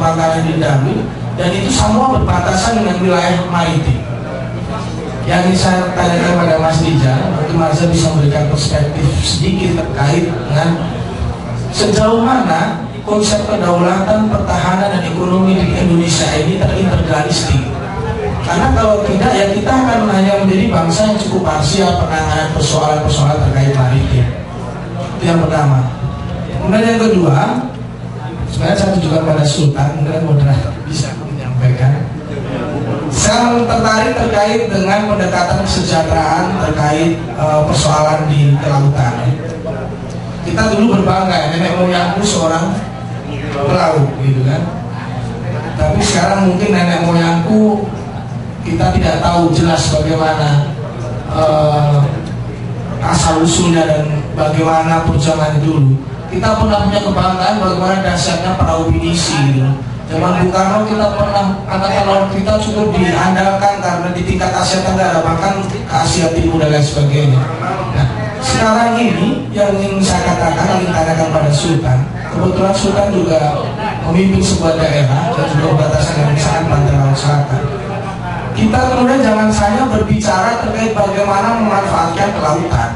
pangkalan di Darwin, dan itu semua berbatasan dengan wilayah maritim. Yang ingin saya tanyakan pada Mas Rijal, mungkin Mas Rijal bisa memberikan perspektif sedikit terkait dengan sejauh mana konsep kedaulatan, pertahanan, dan ekonomi di Indonesia ini terintegralistik. Karena kalau tidak, ya kita akan hanya menjadi bangsa yang cukup parsial penanganan persoalan-persoalan terkait maritim. Itu yang pertama. Kemudian yang kedua, sebenarnya saya tujukan pada Sultan, mungkin moderator bisa menyampaikan. Saya tertarik terkait dengan pendekatan kesejahteraan terkait persoalan di kelautan. Kita dulu berbangga, nenek moyangku seorang pelaut, gitu kan. Tapi sekarang mungkin nenek moyangku kita tidak tahu jelas bagaimana asal usulnya dan bagaimana perjalanan dulu. Kita pernah punya kebanggaan bagaimana dahsyatnya perahu pinisi, gitu. Zaman Bung Karno kita pernah, angkatan laut kita cukup diandalkan karena di tingkat Asia Tenggara, bahkan ke Asia Timur dan lain sebagainya. Nah, sekarang ini yang ingin saya katakan, ingin tanyakan pada Sultan. Kebetulan Sultan juga memimpin sebuah daerah dan juga batasan yang sangat pantai laut selatan. Kita kemudian jangan hanya berbicara terkait bagaimana memanfaatkan kelautan,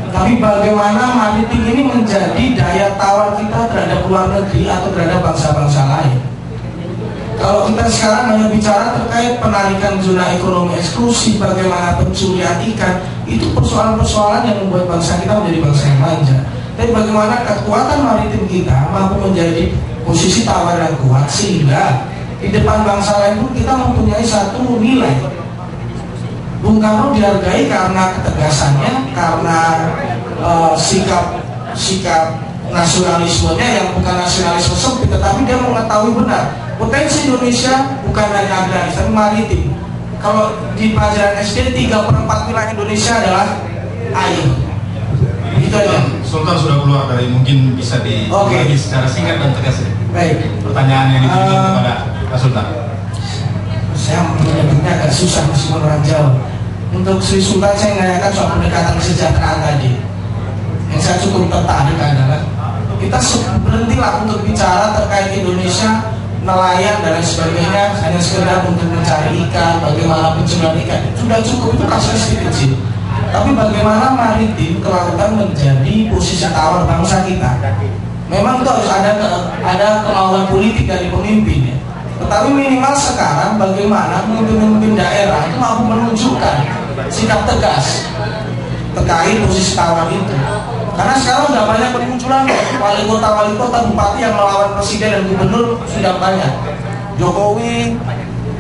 tapi bagaimana maritim ini menjadi daya tawar kita terhadap luar negeri atau terhadap bangsa-bangsa lain. Kalau kita sekarang hanya bicara terkait penarikan zona ekonomi eksklusif, bagaimana pencurian ikan, itu persoalan-persoalan yang membuat bangsa kita menjadi bangsa yang manja. Tapi bagaimana kekuatan maritim kita mampu menjadi posisi tawar yang kuat, sehingga di depan bangsa lain pun kita mempunyai satu nilai. Bung Karno dihargai karena ketegasannya, karena sikap nasionalismenya yang bukan nasionalisme sempit, tetapi dia mengetahui benar potensi Indonesia bukan hanya agraris tapi maritim. Kalau di pelajaran SD 3/4 wilayah Indonesia adalah air. Itu aja. Sultan sudah keluar dari, mungkin bisa dibagi secara singkat dan tegas. Baik. Pertanyaan yang ditujukan kepada Pak Sultan. Saya menyebutnya agak susah meskipun orang Jawa. Untuk Sri Sultan saya menanyakan soal pendekatan kesejahteraan tadi. Yang saya cukup tertarik adalah kita berhentilah untuk bicara terkait Indonesia, nelayan dan lain sebagainya hanya sekedar untuk mencari ikan, bagaimana pencurian ikan, sudah cukup, itu kasus kecil. Tapi bagaimana maritim kelautan menjadi posisi tawar bangsa kita. Memang itu harus ada kemauan politik dari pemimpin, ya. Tetapi minimal sekarang bagaimana pemimpin daerah itu mampu menunjukkan sikap tegas terkait posisi tawar itu. Karena sekarang sudah banyak bermunculan wali kota, bupati yang melawan presiden dan gubernur sudah banyak. Jokowi,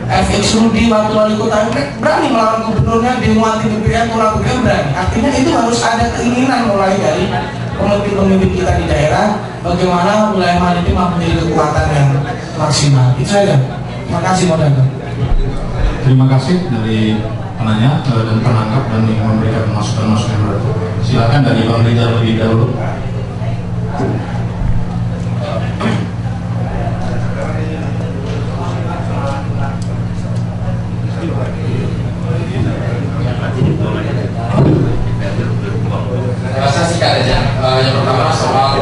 FX Rudi waktu wali kota berani melawan gubernurnya, demo anti BBM, kurang BBM berani. Artinya itu harus ada keinginan mulai dari pemimpin-pemimpin kita di daerah, bagaimana wilayah maritim mampu menjadi kekuatan yang maksimal. Itu saja. Terima kasih, moderator. Terima kasih dari penanya dan penanggap dan yang memberikan masukan-masukan. Silakan dari Bang Rizal lebih dahulu. Saya singkat aja. Yang pertama soal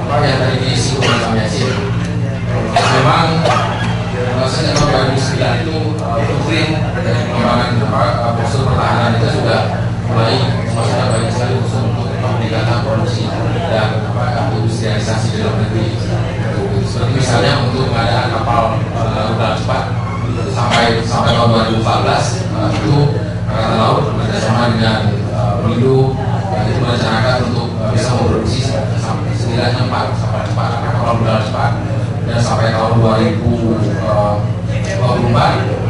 apa yang tadi disinggung oleh Yasin. Memang sejak tahun 2009 itu doktrin dari pengembangan postur pertahanan itu sudah mulai maksudnya banyak sekali usul untuk peningkatan produksi dan industrialisasi di dalam negeri. Seperti misalnya untuk pengadaan kapal rudal cepat sampai tahun 2014 itu Angkatan Laut bekerjasama dengan Pelindo itu merencanakan untuk bisa memproduksi setidaknya 4 kapal rudal cepat, dan sampai tahun 2024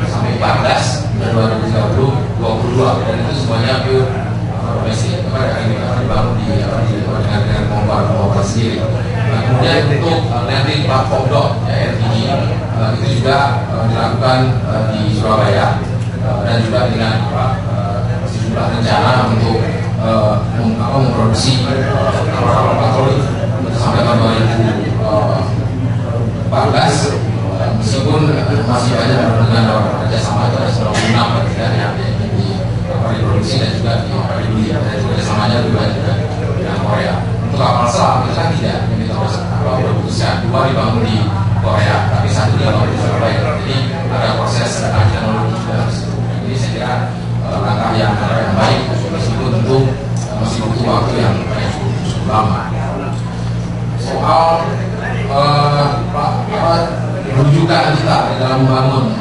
sampai 14 dan 2030 22, dan itu semuanya pure domestik, ini akan dibangun dengan kemampuan sendiri. Nah, kemudian untuk landing platform dock LNG itu juga dilakukan di Surabaya, dan juga dengan sejumlah rencana untuk memproduksi kapal patroli sampai tahun 2014, meskipun masih banyak dengan kerjasama itu ada 96 yang diproduksi dan juga dibeli, dan kerjasamanya juga dengan Korea. Untuk kapal selam itu kan tidak, ini kita dua dibangun di Korea, tapi satu dibangun di Surabaya. Jadi ada proses teknologi juga. Jadi saya kira langkah yang baik, meskipun tentu masih butuh waktu yang cukup lama. Soal rujukan kita di dalam membangun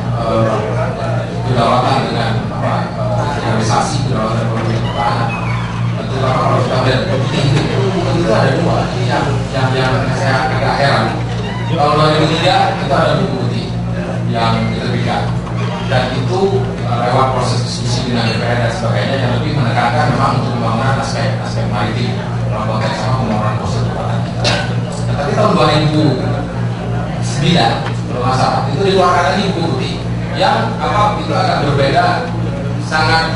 kedaulatan dengan realisasi kedaulatan ekonomi pertahanan. Terutama kalau kita lihat itu ada dua yang saya agak heran. Tahun 2003 itu ada buku putih yang diterbitkan, dan itu lewat proses diskusi dengan DPR dan sebagainya yang lebih menekankan memang untuk pembangunan aspek maritim dalam konteks pembangunan postur pertahanan kita. Tapi tahun 2009 kalau nggak salah itu dikeluarkan lagi buku putih yang itu agak berbeda, sangat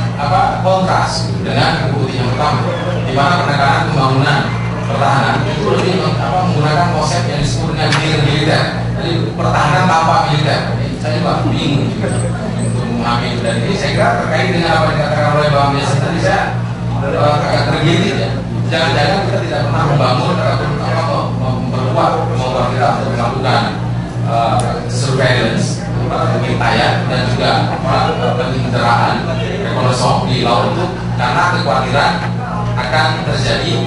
kontras dengan buku putih yang pertama, di mana penekanan pembangunan pertahanan itu lebih menggunakan konsep yang disebut dengan militer. Jadi pertahanan tanpa militer. Saya juga bingung untuk memahami itu, dan ini saya kira terkait dengan apa yang dikatakan oleh Bang Yasin tadi, saya agak tergelitik ya. Jangan-jangan kita tidak pernah membangun ataupun memperkuat kemampuan kita untuk melakukan surveillance, pengintaian, dan juga penginderaan rekonosons di laut itu karena kekhawatiran akan terjadi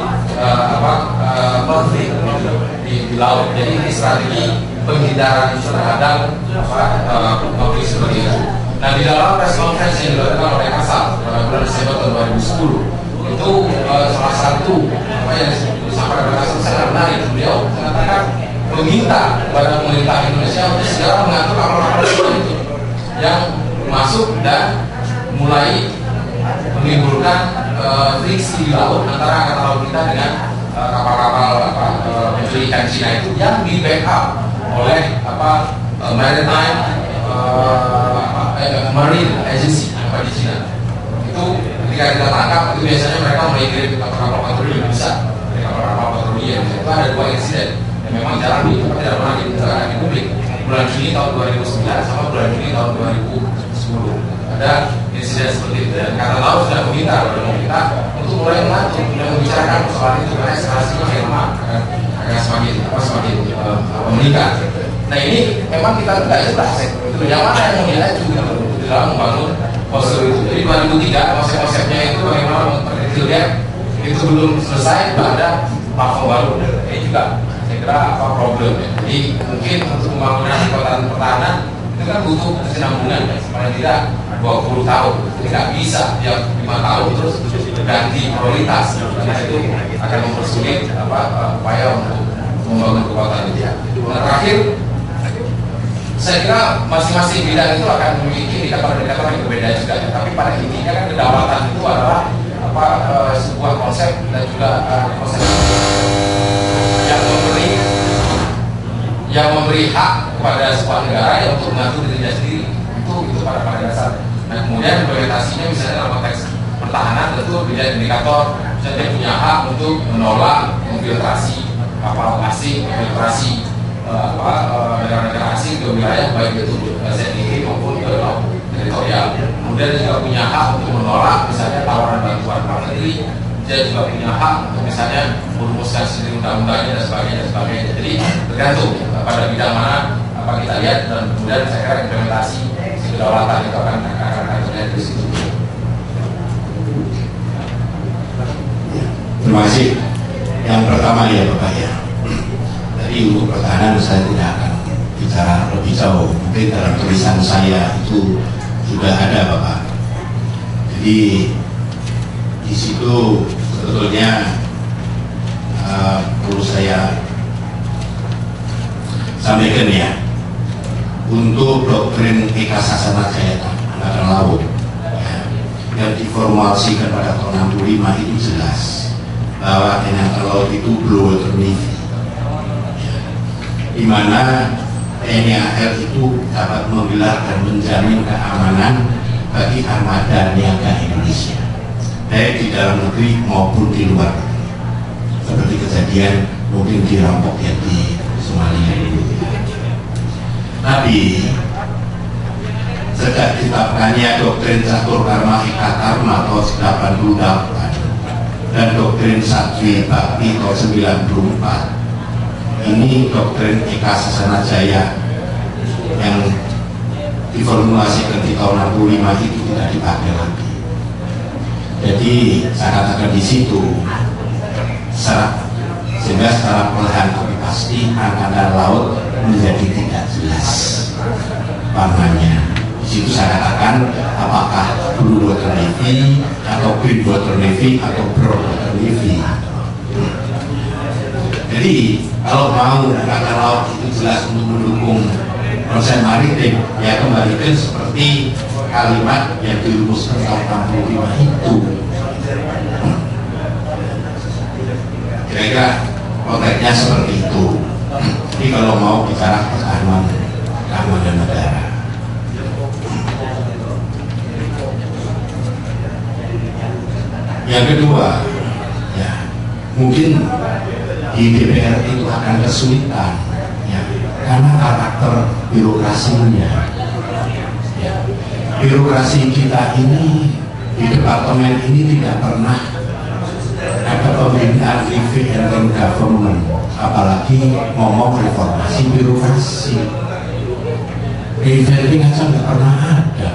konflik di laut. Jadi ini strategi penghindaran terhadap konflik seperti itu. Nah, di dalam press conference yang dilakukan oleh Kasal bulan Desember tahun 2010 itu salah satu yang disampaikan oleh Kasal sangat menarik. Beliau mengatakan meminta kepada pemerintah Indonesia untuk segera mengatur kapal-kapal itu yang masuk dan mulai menimbulkan friksi di laut antara angkatan laut kita dengan kapal-kapal pencuri ikan Cina itu yang di backup oleh maritime marine agency di Cina. Itu ketika kita tangkap itu biasanya mereka mengirim kapal-kapal patroli yang besar, kapal-kapal patroli yang itu ada 2 insiden yang memang jarang tidak pernah dibicarakan di publik. Bulan Juni tahun 2009 sama bulan Juni tahun 2010 ada insiden seperti itu, dan karena laut sudah meminta kepada kita untuk mulai mengatur dan membicarakan persoalan itu karena eskalasinya akan semakin meningkat. Nah, ini memang kita tidak jelas yang mana yang menilai itu di dalam membangun postur itu. Jadi 2003 konsep-konsepnya itu bagaimana memprediksi itu belum selesai, ada platform baru. Ini juga saya kira problem ya. Jadi mungkin untuk pembangunan kekuatan pertahanan itu kan butuh kesinambungan ya, paling tidak 20 tahun. Jadi nggak bisa tiap 5 tahun terus ganti prioritas, karena itu akan mempersulit upaya untuk membangun kekuatan itu. Nah, terakhir saya kira masing-masing bidang itu akan memiliki indikator-indikator yang berbeda juga ya. Tapi pada intinya kan kedaulatan itu adalah sebuah konsep dan juga konsep yang memberi hak kepada sebuah negara yang untuk mengatur dirinya sendiri. Itu pada dasar. Nah, kemudian implementasinya misalnya dalam konteks pertahanan tentu beda indikator. Misalnya dia punya hak untuk menolak infiltrasi kapal asing, infiltrasi negara-negara asing ke wilayah baik itu ZIE maupun ke laut teritorial. Kemudian dia juga punya hak untuk menolak misalnya tawaran bantuan luar negeri. Dia juga punya hak untuk misalnya merumuskan sendiri undang-undangnya dan sebagainya. Jadi tergantung pada bidang mana kita lihat, dan kemudian saya kira implementasi kedaulatan itu akan terjadi di situ. Terima kasih. Yang pertama ya Bapak ya, tadi untuk pertahanan saya tidak akan bicara lebih jauh. Mungkin dalam tulisan saya itu sudah ada Bapak. Jadi di situ sebetulnya perlu saya sampaikan ya, untuk doktrin Eka Sasana Jayata Angkatan Laut ya, yang diformulasikan pada tahun 65 itu jelas bahwa TNI Angkatan Laut itu Blue Water Navy ya, di mana TNI AL itu dapat menggelar dan menjamin keamanan bagi armada niaga Indonesia, baik di dalam negeri maupun di luar negeri, seperti kejadian mungkin dirampok ya di Somalia dulu. Tapi sejak ditetapkannya doktrin Catur Karma Eka Karma tahun 88 dan doktrin Satwi Bakti tahun 94, ini doktrin Eka Sasana Jaya yang diformulasikan di tahun 65 itu tidak dipakai lagi. Jadi saya katakan di situ sehingga secara perlahan tapi pasti angkatan laut menjadi tidak jelas warnanya. Di situ saya katakan apakah blue water navy atau green water navy atau brown water navy. Jadi kalau mau angkatan laut itu jelas untuk mendukung konsep maritim, ya kembalikan seperti kalimat yang dirumuskan tahun 65 itu. Kira-kira konteksnya seperti itu. Jadi kalau mau bicara keamanan negara, yang kedua, ya mungkin di DPR itu akan kesulitan, ya, karena karakter birokrasinya. Ya, birokrasi kita ini di departemen ini tidak pernah ada pembinaan review and government, apalagi ngomong reformasi birokrasi. Revamping aja nggak pernah ada.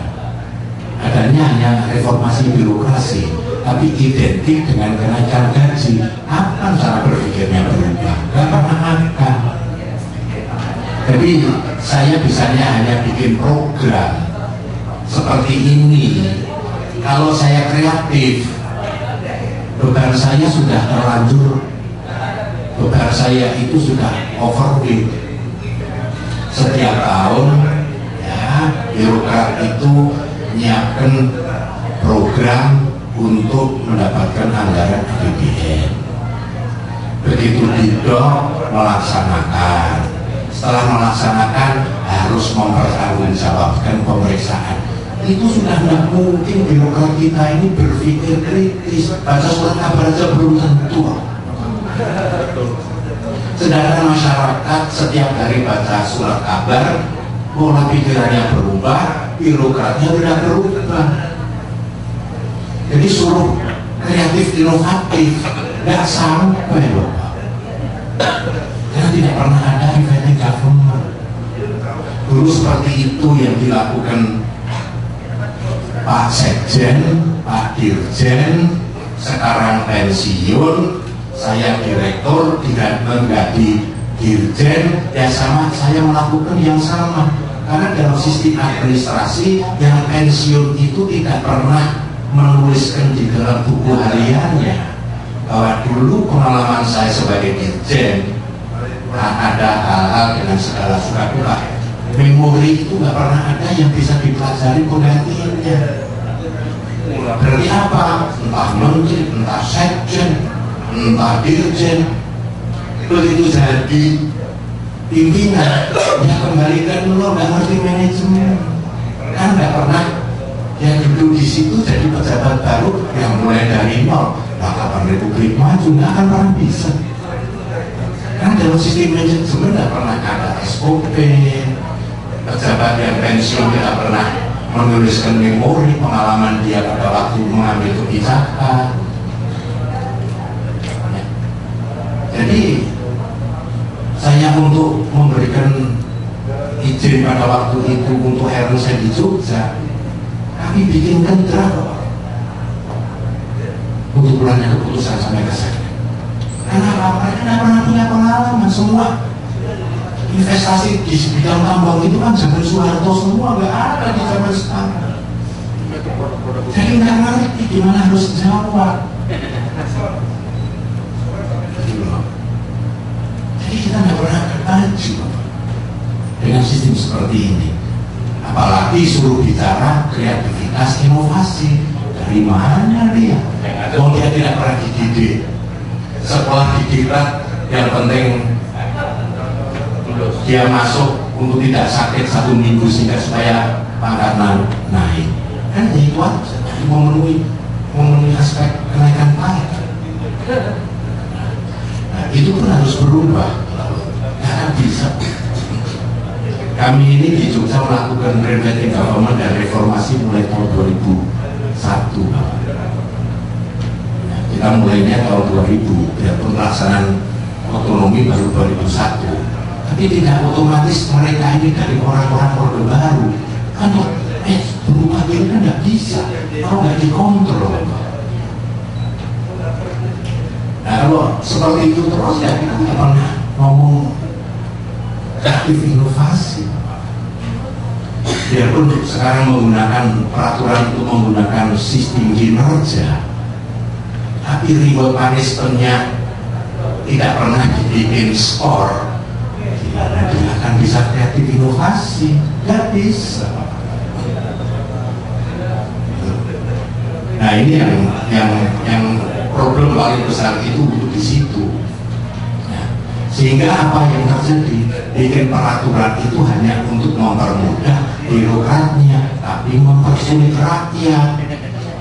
Adanya hanya reformasi birokrasi, tapi identik dengan kenaikan gaji. Apa cara berpikirnya berubah? Nggak pernah ada. Jadi saya bisanya hanya bikin program seperti ini. Kalau saya kreatif, beban saya sudah terlanjur, beban saya itu sudah overweight. Setiap tahun ya birokrat itu menyiapkan program untuk mendapatkan anggaran APBN. Begitu didok melaksanakan, setelah melaksanakan harus mempertanggungjawabkan pemeriksaan. Itu sudah tidak mungkin birokrat kita ini berpikir kritis. Baca surat kabar aja belum tentu. Sedangkan masyarakat setiap hari baca surat kabar, pola pikirannya berubah, birokratnya tidak berubah. Jadi suruh kreatif inovatif nggak sampai loh, karena tidak pernah ada revamping government. Dulu seperti itu yang dilakukan Pak Sekjen, Pak Dirjen, sekarang pensiun, saya direktur, tidak menjadi dirjen, ya sama saya melakukan yang sama. Karena dalam sistem administrasi yang pensiun itu tidak pernah menuliskan di dalam buku hariannya bahwa dulu pengalaman saya sebagai dirjen ada hal-hal dengan segala suka duka. Memori itu nggak pernah ada yang bisa dipelajari penggantinya. Berarti apa? Entah menteri, entah sekjen, entah dirjen, begitu jadi pimpinan, ya kembalikan lo nggak ngerti manajemen, kan nggak pernah yang duduk di situ jadi pejabat baru yang mulai dari nol. Nah, kapan Republik maju nggak akan pernah bisa. Karena dalam sistem manajemen nggak pernah ada SOP. Pejabat yang pensiun tidak pernah menuliskan memori pengalaman dia pada waktu mengambil kebijakan. Jadi saya untuk memberikan izin pada waktu itu untuk RUC di Jogja, kami bikinkan draft untuk bulannya keputusan sampai ke saya. Karena apa? Mereka tidak pernah punya pengalaman. Semua investasi di bidang tambang itu kan zaman Soeharto semua, nggak ada di zaman sekarang. Jadi nggak ngerti gimana harus jawab. Jadi kita nggak pernah maju dengan sistem seperti ini. Apalagi suruh bicara kreativitas, inovasi. Dari mana dia? Oh, dia tidak pernah dididik. Sekolah didiklat yang penting dia masuk untuk tidak sakit 1 minggu sehingga supaya pangkat naik. Kan itu aja memenuhi aspek kenaikan pangkat. Nah, itu pun harus berubah. Karena bisa. Kami ini di Jogja melakukan revamping government dan reformasi mulai tahun 2001. Nah, kita mulainya tahun 2000. Biarpun pelaksanaan otonomi baru 2001, tapi tidak otomatis mereka ini dari orang-orang Orde Baru. Kan berubah diri kan nggak bisa kalau nggak dikontrol. Nah kalau seperti itu terus ya kita nggak pernah ngomong aktif inovasi. Biarpun sekarang menggunakan peraturan untuk menggunakan sistem kinerja, tapi reward punishment-nya tidak pernah dibikin skor, gimana dia akan bisa kreatif inovasi? Nggak bisa. Nah ini yang problem paling besar itu di situ. Sehingga apa yang terjadi, bikin peraturan itu hanya untuk mempermudah birokratnya, tapi mempersulit rakyat.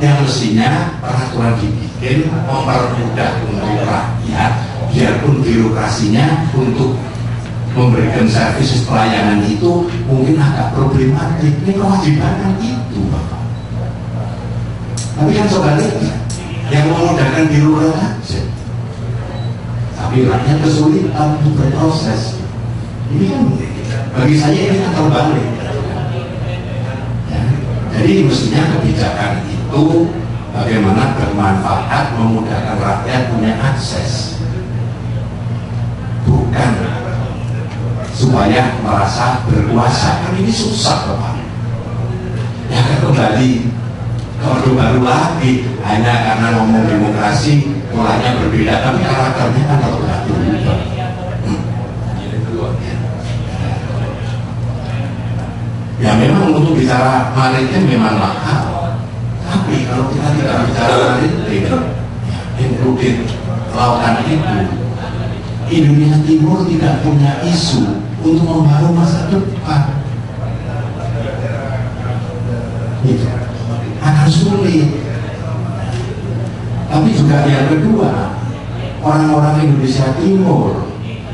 Yang mestinya peraturan dibikin mempermudah untuk rakyat, biarpun birokrasinya untuk memberikan servis pelayanan itu mungkin agak problematik. Ini kewajiban kan itu, Bapak. Tapi kan sebaliknya, yang memudahkan birokrat aja, tapi rakyat kesulitan untuk berproses. Ini kan bagi saya ini kan terbalik. Ya, jadi mestinya kebijakan itu bagaimana bermanfaat, memudahkan rakyat punya akses, bukan supaya merasa berkuasa. Kan ini susah, Bapak. Ya kan kembali ke Orde Baru lagi, hanya karena ngomong demokrasi polanya berbeda, tapi karakternya kan tetap tidak berubah. Ya memang untuk bicara maritim memang mahal, tapi kalau kita tidak bicara maritim, including lautan itu, Indonesia Timur tidak punya isu untuk membangun masa depan. Gitu. Akan sulit. Tapi juga yang kedua, orang-orang Indonesia Timur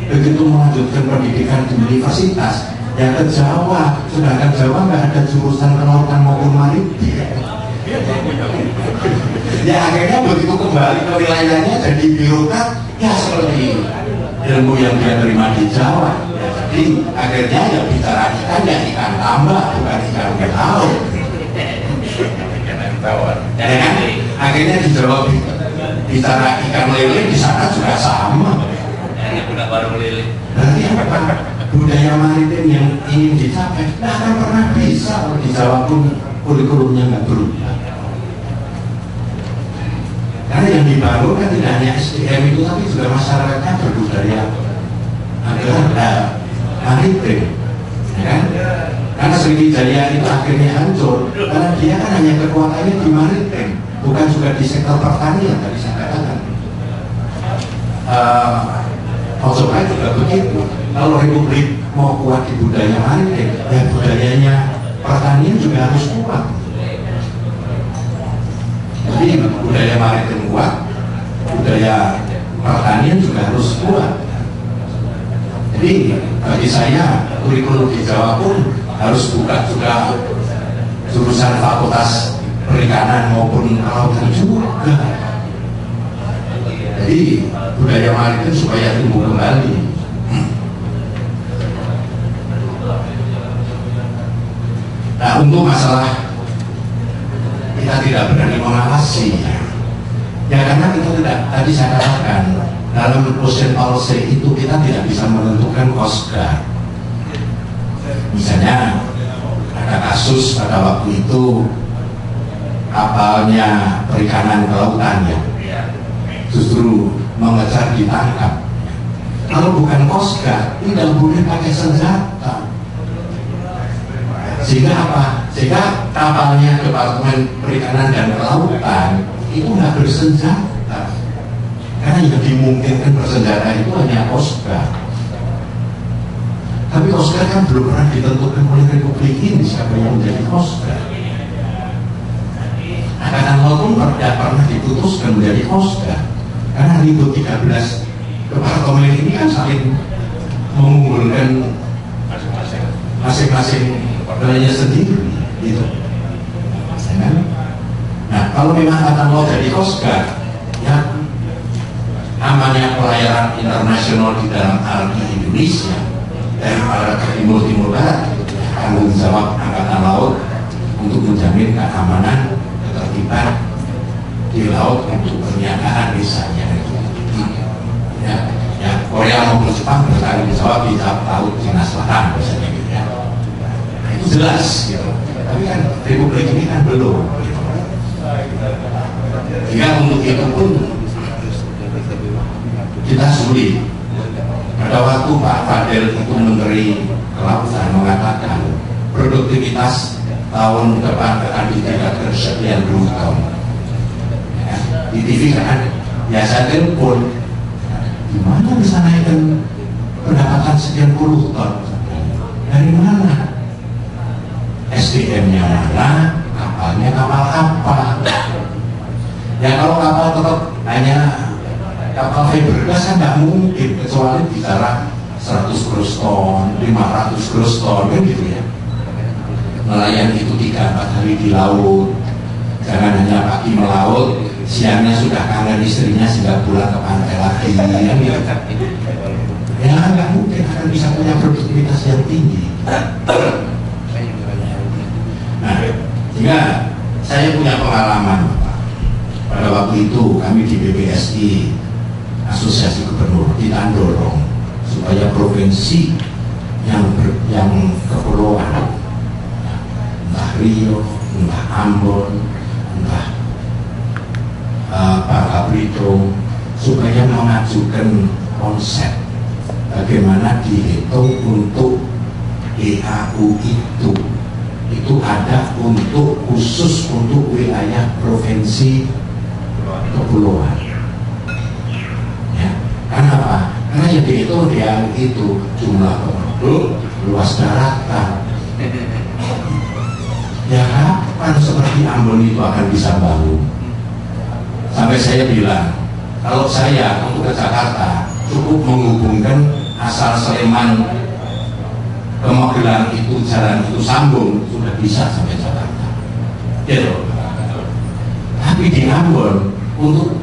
begitu melanjutkan pendidikan di universitas, yang ke Jawa, sedangkan Jawa nggak ada jurusan kelautan maupun maritim. Ya akhirnya begitu kembali ke wilayahnya jadi birokrat, ya seperti ilmu yang dia terima di Jawa. Ya, jadi akhirnya ya bicara ikan ya ikan tambak, bukan ikan laut. Ya kan? Akhirnya dijawab bicara ikan lele di sana juga sama. Berarti apa? Budaya maritim yang ingin dicapai tidak akan pernah bisa kalau dijawab pun kurikulumnya nggak berubah. Karena yang dibangun kan tidak hanya SDM itu, tapi juga masyarakatnya berbudaya maritim, ya kan? Karena Sriwijaya itu akhirnya hancur karena dia kan hanya kekuatannya di maritim, bukan juga di sektor pertanian. Tadi saya katakan Australia juga begitu. Kalau Republik mau kuat di budaya maritim, ya budayanya pertanian juga harus kuat. Jadi budaya maritim kuat, budaya pertanian juga harus kuat. Jadi bagi saya kurikulum di Jawa pun harus buka juga jurusan fakultas perikanan maupun kelautan juga. Jadi budaya maritim supaya tumbuh kembali. Nah untuk masalah kita tidak berani mengawasi, ya karena kita tidak, tadi saya katakan dalam ocean policy itu kita tidak bisa menentukan Coast Guard. Misalnya ada kasus pada waktu itu kapalnya perikanan kelautan ya justru mengejar ditangkap. Kalau bukan Coast Guard tidak boleh pakai senjata. Sehingga apa? Sehingga kapalnya Departemen Perikanan dan Kelautan itu nggak bersenjata. Karena yang dimungkinkan bersenjata itu hanya Coast Guard. Tapi Coast Guard kan belum pernah ditentukan oleh Republik ini siapa yang menjadi Coast Guard. Angkatan Laut pun tidak pernah diputuskan menjadi Coast Guard. Karena ribut 13 departemen ini kan saling mengunggulkan masing-masing orangnya sendiri, gitu. Nah, kalau memang Angkatan Laut jadi Coast Guard, ya namanya pelayaran internasional di dalam arti Indonesia dari barat ke timur barat, tanggung jawab angkatan laut untuk menjamin keamanan, ketertiban di laut untuk perniagaan misalnya. Ya, Korea maupun Jepang bertanggung jawab di laut Cina Selatan misalnya gitu ya. Itu jelas gitu. Tapi kan Republik ini kan belum. Jika untuk itu pun kita sulit. Pada waktu Pak Fadel itu Menteri Kelautan mengatakan produktivitas tahun depan akan ditingkatkan sekian puluh ton. Ya, di TV kan, ya saya telepon, gimana bisa naikkan pendapatan sekian puluh ton? Dari mana? SDM-nya mana? Kapalnya kapal apa? Ya kalau kapal tetap hanya kapal fiberglass kan nggak mungkin, kecuali bicara 100 gross ton, 500 gross ton kan gitu ya. Nelayan itu 3-4 hari di laut, jangan hanya pagi melaut, siangnya sudah kangen istrinya sehingga pulang ke pantai lagi ya, gitu. Ya nggak mungkin akan bisa punya produktivitas yang tinggi. Nah, sehingga saya punya pengalaman Pak. Pada waktu itu kami di BPSI, Asosiasi Gubernur, kita dorong supaya provinsi yang kepulauan, entah Riau, entah Ambon, entah Bangka Belitung, supaya mengajukan konsep bagaimana dihitung untuk DAU itu ada untuk khusus untuk wilayah provinsi kepulauan. Ya, karena apa? Karena yang dihitung DAU itu jumlah penduduk, luas daratan. Ya kapan seperti Ambon itu akan bisa bangun? Sampai saya bilang, kalau saya untuk ke Jakarta cukup menghubungkan asal Sleman ke Magelang itu jalan itu sambung sudah bisa sampai Jakarta. Gitu. Tapi di Ambon untuk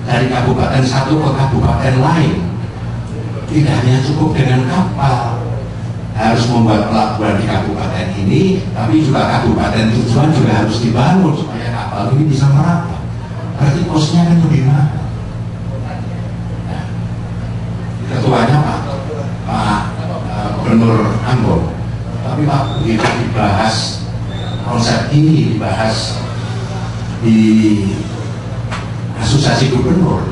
dari kabupaten satu ke kabupaten lain tidak hanya cukup dengan kapal, harus membuat pelabuhan di kabupaten ini, tapi juga kabupaten tujuan juga harus dibangun supaya kapal ini bisa merata. Berarti kosnya kan lebih mahal. Nah, ketuanya Pak Gubernur Ambon, tapi Pak begitu dibahas konsep ini dibahas di Asosiasi Gubernur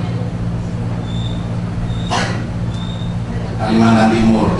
Kalimantan Timur.